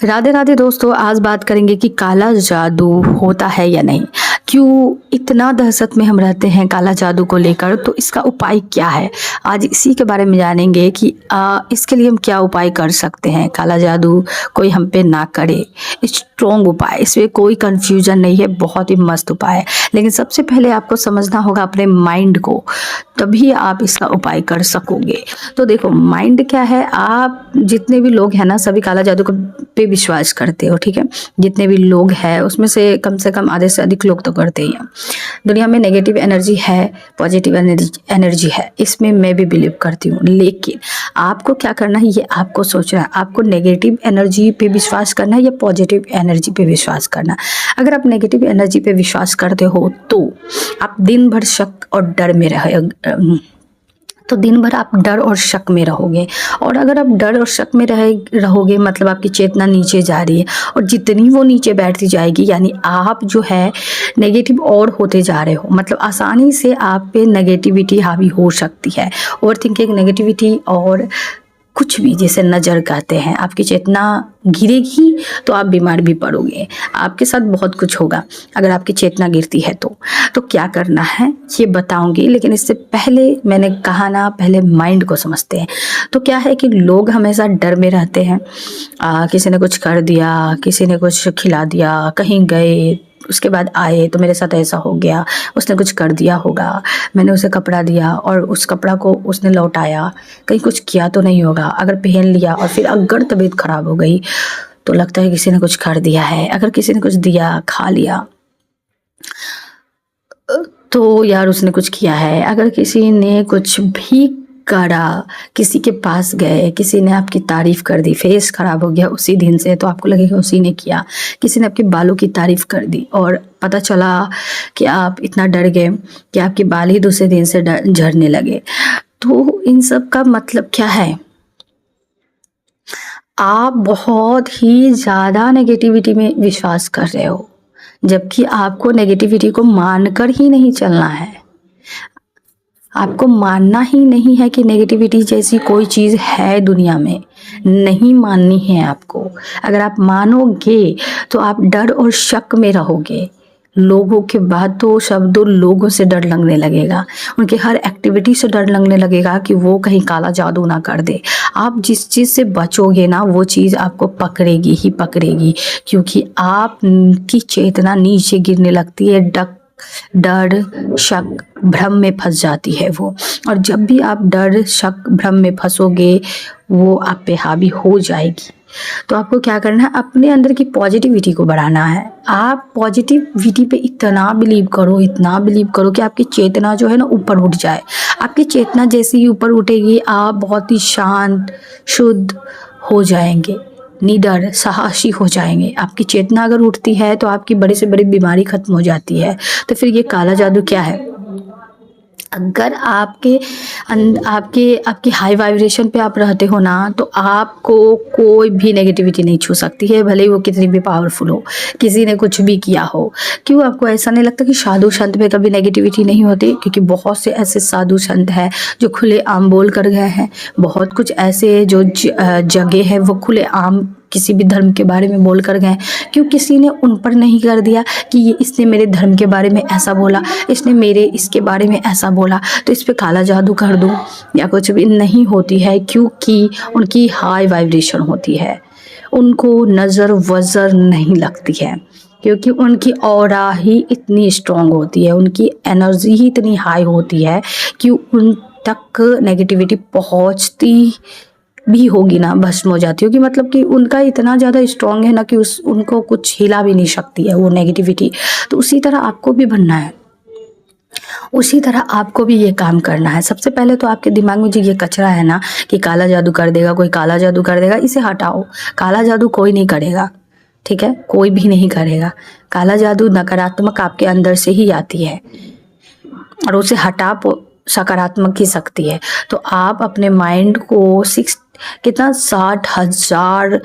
राधे राधे दोस्तों, आज बात करेंगे कि काला जादू होता है या नहीं। क्यों इतना दहशत में हम रहते हैं काला जादू को लेकर, तो इसका उपाय क्या है। आज इसी के बारे में जानेंगे कि इसके लिए हम क्या उपाय कर सकते हैं। काला जादू कोई हम पे ना करे, स्ट्रॉन्ग उपाय, इसमें कोई कंफ्यूजन नहीं है, बहुत ही मस्त उपाय है। लेकिन सबसे पहले आपको समझना होगा अपने माइंड को, तभी आप इसका उपाय कर सकोगे। तो देखो, माइंड क्या है, आप जितने भी लोग हैं ना, सभी काला जादू को पे विश्वास करते हो, ठीक है। जितने भी लोग हैं उसमें से कम आधे से अधिक लोग तो करते ही हैं। दुनिया में नेगेटिव एनर्जी है, पॉजिटिव एनर्जी है, इसमें मैं भी बिलीव करती हूँ। लेकिन आपको क्या करना है, ये आपको सोचना है, आपको नेगेटिव एनर्जी पे विश्वास करना है या पॉजिटिव एनर्जी पे विश्वास करना है। अगर आप नेगेटिव एनर्जी पे विश्वास करते हो तो आप दिन भर शक और डर में दिन भर आप डर और शक में रहोगे। और अगर आप डर और शक में रहोगे मतलब आपकी चेतना नीचे जा रही है, और जितनी वो नीचे बैठती जाएगी यानी आप जो है नेगेटिव और होते जा रहे हो। मतलब आसानी से आप पे नेगेटिविटी हावी हो सकती है। ओवर थिंकिंग, नेगेटिविटी और कुछ भी, जैसे नज़र कहते हैं, आपकी चेतना गिरेगी तो आप बीमार भी पड़ोगे। आपके साथ बहुत कुछ होगा अगर आपकी चेतना गिरती है तो क्या करना है ये बताऊंगी। लेकिन इससे पहले मैंने कहा ना, पहले माइंड को समझते हैं। तो क्या है कि लोग हमेशा डर में रहते हैं। किसी ने कुछ कर दिया, किसी ने कुछ खिला दिया, कहीं गए, उसके बाद आए तो मेरे साथ ऐसा हो गया, उसने कुछ कर दिया होगा, मैंने उसे कपड़ा दिया और उस कपड़ा को उसने लौटाया, कहीं कुछ किया तो नहीं होगा। अगर पहन लिया और फिर अगर तबीयत खराब हो गई तो लगता है किसी ने कुछ कर दिया है। अगर किसी ने कुछ दिया, खा लिया, तो यार उसने कुछ किया है। अगर किसी ने कुछ भी करा, किसी के पास गए, किसी ने आपकी तारीफ कर दी, फेस खराब हो गया उसी दिन से, तो आपको लगेगा उसी ने किया। किसी ने आपके बालों की तारीफ कर दी और पता चला कि आप इतना डर गए कि आपके बाल ही दूसरे दिन से झड़ने लगे। तो इन सब का मतलब क्या है, आप बहुत ही ज़्यादा नेगेटिविटी में विश्वास कर रहे हो, जबकि आपको नेगेटिविटी को मानकर ही नहीं चलना है। आपको मानना ही नहीं है कि नेगेटिविटी जैसी कोई चीज़ है दुनिया में, नहीं माननी है आपको। अगर आप मानोगे तो आप डर और शक में रहोगे। लोगों के बाद तो शब्दों लोगों से डर लगने लगेगा, उनके हर एक्टिविटी से डर लगने लगेगा कि वो कहीं काला जादू ना कर दे। आप जिस चीज़ से बचोगे ना, वो चीज़ आपको पकड़ेगी ही पकड़ेगी, क्योंकि आपकी चेतना नीचे गिरने लगती है। डर, शक, भ्रम में फंस जाती है वो। और जब भी आप डर, शक, भ्रम में फंसोगे, वो आप पे हावी हो जाएगी। तो आपको क्या करना है, अपने अंदर की पॉजिटिविटी को बढ़ाना है। आप पॉजिटिविटी पे इतना बिलीव करो कि आपकी चेतना जो है ना ऊपर उठ जाए। आपकी चेतना जैसे ही ऊपर उठेगी, आप बहुत ही शांत, शुद्ध हो जाएंगे, निडर, साहसी हो जाएंगे। आपकी चेतना अगर उठती है तो आपकी बड़ी से बड़ी बीमारी खत्म हो जाती है। तो फिर ये काला जादू क्या है। अगर आपके हाई वाइब्रेशन पे आप रहते हो ना, तो आपको कोई भी नेगेटिविटी नहीं छू सकती है, भले ही वो कितनी भी पावरफुल हो, किसी ने कुछ भी किया हो। क्यों आपको ऐसा नहीं लगता कि साधु संत में कभी नेगेटिविटी नहीं होती? क्योंकि बहुत से ऐसे साधु संत हैं जो खुले आम बोल कर गए हैं। बहुत कुछ ऐसे जो जगह है वो खुले आम किसी भी धर्म के बारे में बोल कर गए। क्यों किसी ने उन पर नहीं कर दिया कि ये इसने मेरे धर्म के बारे में ऐसा बोला, इसने मेरे इसके बारे में ऐसा बोला, तो इस पे काला जादू कर दूं या कुछ भी नहीं होती है। क्योंकि उनकी हाई वाइब्रेशन होती है, उनको नज़र वज़र नहीं लगती है, क्योंकि उनकी ऑरा ही इतनी स्ट्रॉन्ग होती है, उनकी एनर्जी ही इतनी हाई होती है कि उन तक नेगेटिविटी पहुंचती भी होगी ना, भस्म हो जाती होगी। मतलब कि उनका इतना ज़्यादा स्ट्रॉन्ग है ना कि उनको कुछ हिला भी नहीं सकती है वो नेगेटिविटी। तो उसी तरह आपको भी बनना है, उसी तरह आपको भी ये काम करना है। सबसे पहले तो आपके दिमाग में जो ये कचरा है ना कि काला जादू कर देगा कोई, काला जादू कर देगा, इसे हटाओ। काला जादू कोई नहीं करेगा, ठीक है, कोई भी नहीं करेगा। काला जादू नकारात्मक आपके अंदर से ही आती है और उसे हटा सकारात्मक ही सकती है। तो आप अपने माइंड को 60,000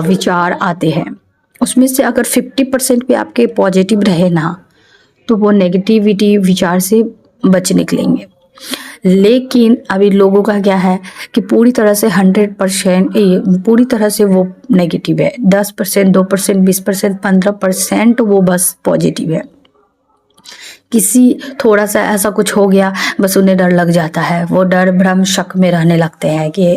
विचार आते हैं, उसमें से अगर 50% पे आपके पॉजिटिव रहे ना, तो वो नेगेटिविटी विचार से बच निकलेंगे। लेकिन अभी लोगों का क्या है कि पूरी तरह से 100% पूरी तरह से वो नेगेटिव है। 10%, 2%, 20%, 15% वो बस पॉजिटिव है। किसी थोड़ा सा ऐसा कुछ हो गया, बस उन्हें डर लग जाता है, वो डर भ्रम शक में रहने लगते हैं कि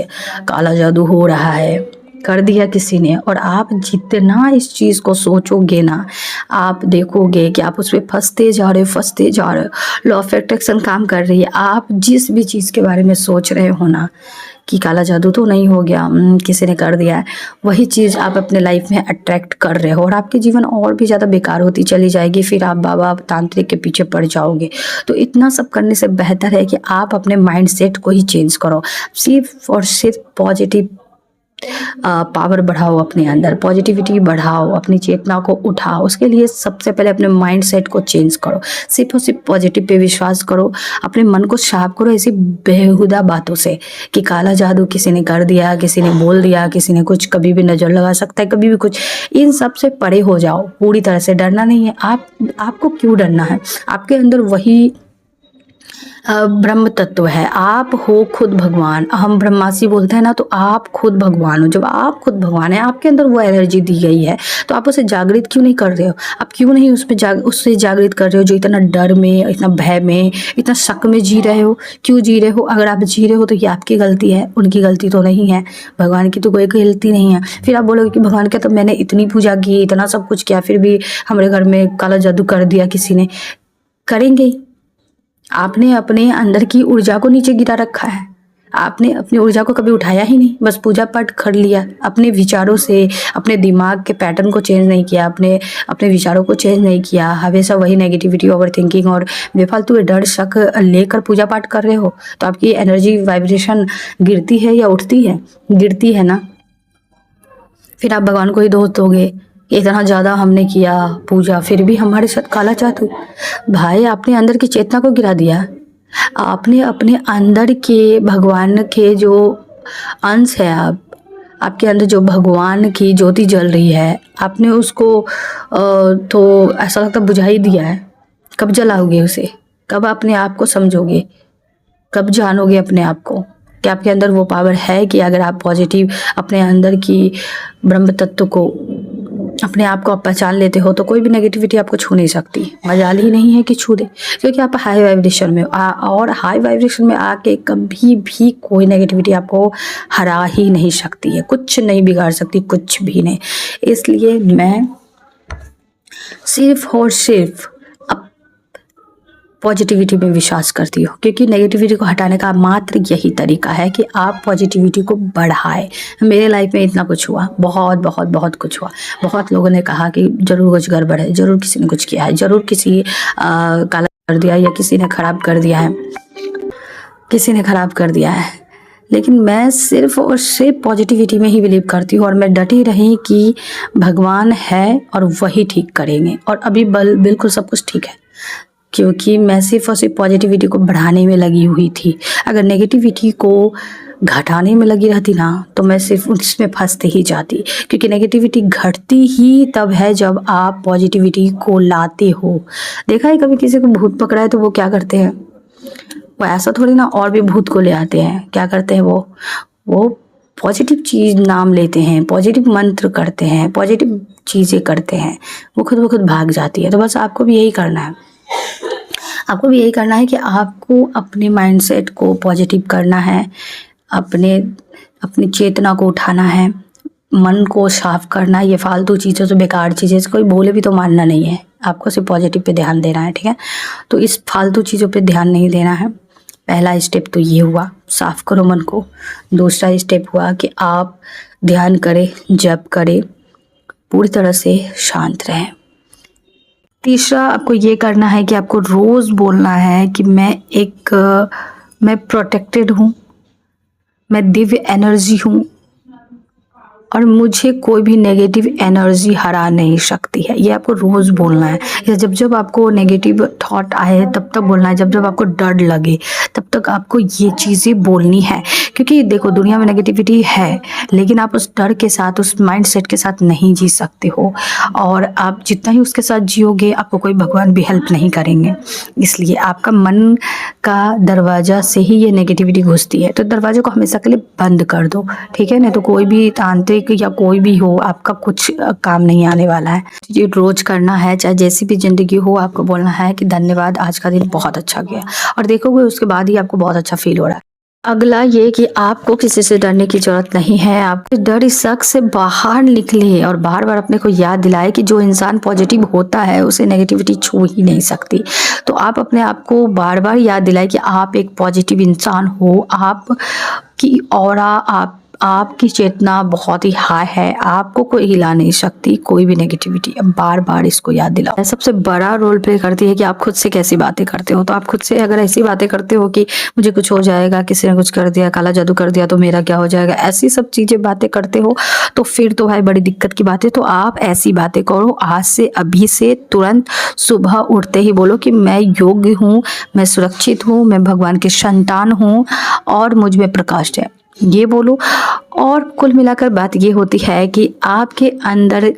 काला जादू हो रहा है, कर दिया किसी ने। और आप जितना इस चीज़ को सोचोगे ना, आप देखोगे कि आप उस पर फंसते जा रहे हो। लॉ ऑफ अट्रैक्शन काम कर रही है। आप जिस भी चीज़ के बारे में सोच रहे हो ना कि काला जादू तो नहीं हो गया, किसी ने कर दिया है, वही चीज़ आप अपने लाइफ में अट्रैक्ट कर रहे हो और आपके जीवन और भी ज़्यादा बेकार होती चली जाएगी। फिर आप बाबा तांत्रिक के पीछे पड़ जाओगे। तो इतना सब करने से बेहतर है कि आप अपने माइंड सेट को ही चेंज करो। सिर्फ और सिर्फ पॉजिटिव पावर बढ़ाओ, अपने अंदर पॉजिटिविटी बढ़ाओ, अपनी चेतना को उठाओ। उसके लिए सबसे पहले अपने माइंड सेट को चेंज करो। सिर्फ और सिर्फ पॉजिटिव पे विश्वास करो। अपने मन को साफ करो ऐसी बेहुदा बातों से कि काला जादू किसी ने कर दिया, किसी ने बोल दिया, किसी ने कुछ, कभी भी नज़र लगा सकता है, कभी भी कुछ। इन सब से परे हो जाओ पूरी तरह से। डरना नहीं है। आपको क्यों डरना है? आपके अंदर वही ब्रह्म तत्व है। आप हो खुद भगवान। हम ब्रह्मासी बोलते हैं ना, तो आप खुद भगवान हो। जब आप खुद भगवान है, आपके अंदर वो एनर्जी दी गई है, तो आप उसे जागृत क्यों नहीं कर रहे हो? आप क्यों नहीं उससे जागृत कर रहे हो? जो इतना डर में, इतना भय में, इतना शक में जी रहे हो, क्यों जी रहे हो? अगर आप जी रहे हो तो ये आपकी गलती है, उनकी गलती तो नहीं है। भगवान की तो कोई गलती नहीं है। फिर आप बोलोगे कि भगवान का तो मैंने इतनी पूजा की, इतना सब कुछ किया, फिर भी हमारे घर में काला जादू कर दिया किसी ने। करेंगे ही। आपने अपने अंदर की ऊर्जा को नीचे गिरा रखा है। आपने अपनी ऊर्जा को कभी उठाया ही नहीं, बस पूजा पाठ कर लिया। अपने विचारों से, अपने दिमाग के पैटर्न को चेंज नहीं किया, अपने अपने विचारों को चेंज नहीं किया। हमेशा वही नेगेटिविटी, ओवर थिंकिंग और बेफालतू डर शक लेकर पूजा पाठ कर रहे हो, तो आपकी एनर्जी वाइब्रेशन गिरती है या उठती है? गिरती है ना। फिर आप भगवान को ही दोष दोगे कि इतना ज़्यादा हमने किया पूजा, फिर भी हमारे साथ काला जादू। भाई, आपने अंदर की चेतना को गिरा दिया। आपने अपने अंदर के भगवान के जो अंश है, आपके अंदर जो भगवान की ज्योति जल रही है, आपने उसको तो ऐसा लगता बुझा ही दिया है। कब जलाओगे उसे? कब अपने आप को समझोगे? कब जानोगे अपने आप को कि आपके अंदर वो पावर है कि अगर आप पॉजिटिव अपने अंदर की ब्रह्म तत्व को, अपने आप को आप पहचान लेते हो, तो कोई भी नेगेटिविटी आपको छू नहीं सकती। मजाल ही नहीं है कि छू दे, क्योंकि आप हाई वाइब्रेशन में और हाई वाइब्रेशन में आके कभी भी कोई नेगेटिविटी आपको हरा ही नहीं सकती है। कुछ नहीं बिगाड़ सकती, कुछ भी नहीं। इसलिए मैं सिर्फ और सिर्फ पॉजिटिविटी में विश्वास करती हो, क्योंकि नेगेटिविटी को हटाने का मात्र यही तरीका है कि आप पॉजिटिविटी को बढ़ाएं। मेरे लाइफ में इतना कुछ हुआ, बहुत बहुत बहुत कुछ हुआ। बहुत लोगों ने कहा कि जरूर कुछ गड़बड़ है, जरूर किसी ने कुछ किया है, जरूर किसी काला कर दिया, या किसी ने खराब कर दिया है, किसी ने खराब कर दिया है। लेकिन मैं सिर्फ और सिर्फ पॉजिटिविटी में ही बिलीव करती हूँ, और मैं डटी रही कि भगवान है और वही ठीक करेंगे। और अभी बिल्कुल सब कुछ ठीक है, क्योंकि मैं सिर्फ और सिर्फ पॉजिटिविटी को बढ़ाने में लगी हुई थी। अगर नेगेटिविटी को घटाने में लगी रहती ना, तो मैं सिर्फ उसमें फंसते ही जाती। क्योंकि नेगेटिविटी घटती ही तब है जब आप पॉजिटिविटी को लाते हो। देखा है कभी किसी को भूत पकड़ा है तो वो क्या करते हैं? वो ऐसा थोड़ी ना और भी भूत को ले आते हैं। क्या करते हैं वो पॉजिटिव चीज़ नाम लेते हैं, पॉजिटिव मंत्र करते हैं, पॉजिटिव चीज़ें करते हैं, वो खुद ब खुद भाग जाती है। तो बस आपको भी यही करना है। आपको भी यही करना है कि आपको अपने माइंडसेट को पॉजिटिव करना है, अपनी चेतना को उठाना है, मन को साफ करना है। ये फालतू चीज़ों से, बेकार चीज़ें से कोई बोले भी तो मानना नहीं है। आपको सिर्फ पॉजिटिव पे ध्यान देना है, ठीक है? तो इस फालतू चीज़ों पे ध्यान नहीं देना है। पहला स्टेप तो ये हुआ, साफ करो मन को। दूसरा स्टेप हुआ कि आप ध्यान करें, जप करें, पूरी तरह से शांत रहें। तीसरा आपको ये करना है कि आपको रोज़ बोलना है कि मैं प्रोटेक्टेड हूँ, मैं दिव्य एनर्जी हूँ, और मुझे कोई भी नेगेटिव एनर्जी हरा नहीं सकती है। ये आपको रोज़ बोलना है, या जब जब आपको नेगेटिव थॉट आए तब तक बोलना है, जब जब आपको डर लगे तब तक आपको ये चीज़ें बोलनी है। क्योंकि देखो, दुनिया में नेगेटिविटी है, लेकिन आप उस डर के साथ, उस माइंड सेट के साथ नहीं जी सकते हो। और आप जितना ही उसके साथ जियोगे, आपको कोई भगवान भी हेल्प नहीं करेंगे। इसलिए आपका मन का दरवाज़ा से ही ये नेगेटिविटी घुसती है, तो दरवाजे को हमेशा के लिए बंद कर दो, ठीक है। नहीं तो कोई भी तांत्रिक या कोई भी हो, आपका कुछ काम नहीं आने वाला है। ये रोज़ करना है, चाहे जैसी भी ज़िंदगी हो, आपको बोलना है कि धन्यवाद, आज का दिन बहुत अच्छा गया, और देखोगे उसके बाद ही आपको बहुत अच्छा फील हो रहा है। अगला ये कि आपको किसी से डरने की ज़रूरत नहीं है। आप डर इस शक से बाहर निकले और बार बार अपने को याद दिलाए कि जो इंसान पॉजिटिव होता है उसे नेगेटिविटी छू ही नहीं सकती। तो आप अपने आप को बार बार याद दिलाए कि आप एक पॉजिटिव इंसान हो, आपकी ऑरा, आपकी चेतना बहुत ही हाई है, आपको कोई हिला नहीं सकती कोई भी नेगेटिविटी। अब बार बार इसको याद दिलाओ। सबसे बड़ा रोल प्ले करती है कि आप खुद से कैसी बातें करते हो। तो आप खुद से अगर ऐसी बातें करते हो कि मुझे कुछ हो जाएगा, किसी ने कुछ कर दिया, काला जादू कर दिया तो मेरा क्या हो जाएगा, ऐसी सब चीज़ें बातें करते हो, तो फिर तो भाई बड़ी दिक्कत की बात है। तो आप ऐसी बातें करो, आज से, अभी से, तुरंत सुबह उठते ही बोलो कि मैं योग्य हूँ, मैं सुरक्षित हूँ, मैं भगवान की संतान हूँ और मुझ में प्रकाश है, ये बोलो। और कुल मिलाकर बात ये होती है कि आपके अंदर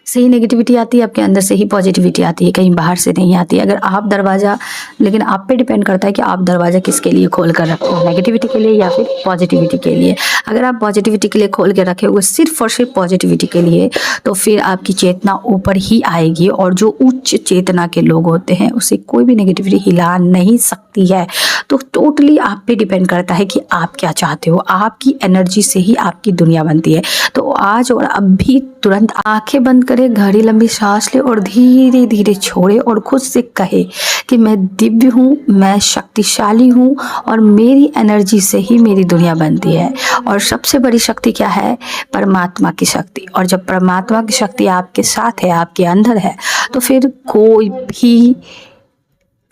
से ही नेगेटिविटी आती है, आपके अंदर से ही पॉजिटिविटी आती है, कहीं बाहर से नहीं आती है। अगर आप दरवाज़ा, लेकिन आप पे डिपेंड करता है कि आप दरवाज़ा किसके लिए खोल कर रखते हो, नेगेटिविटी के लिए या फिर पॉजिटिविटी के लिए। अगर आप पॉजिटिविटी के लिए खोल के रखे हुए सिर्फ और सिर्फ पॉजिटिविटी के लिए, तो फिर आपकी चेतना ऊपर ही आएगी, और जो उच्च चेतना के लोग होते हैं उसे कोई भी नेगेटिविटी हिला नहीं सकती है। तो टोटली आप पे डिपेंड करता है कि आप क्या चाहते हो। आपकी एनर्जी से ही आपकी दुनिया बनती है। तो आज और अभी तुरंत आंखें बंद करें, गहरी लंबी सांस ले और धीरे धीरे छोड़े, और खुद से कहे कि मैं दिव्य हूँ, मैं शक्तिशाली हूँ, और मेरी एनर्जी से ही मेरी दुनिया बनती है। और सबसे बड़ी शक्ति क्या है? परमात्मा की शक्ति। और जब परमात्मा की शक्ति आपके साथ है, आपके अंदर है, तो फिर कोई भी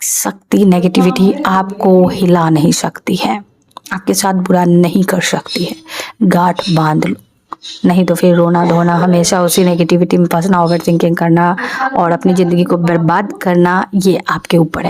शक्ति, नेगेटिविटी आपको हिला नहीं सकती है, आपके साथ बुरा नहीं कर सकती है। गांठ बांध लो, नहीं तो फिर रोना धोना, हमेशा उसी नेगेटिविटी में फंसना, ओवर थिंकिंग करना और अपनी ज़िंदगी को बर्बाद करना, ये आपके ऊपर है।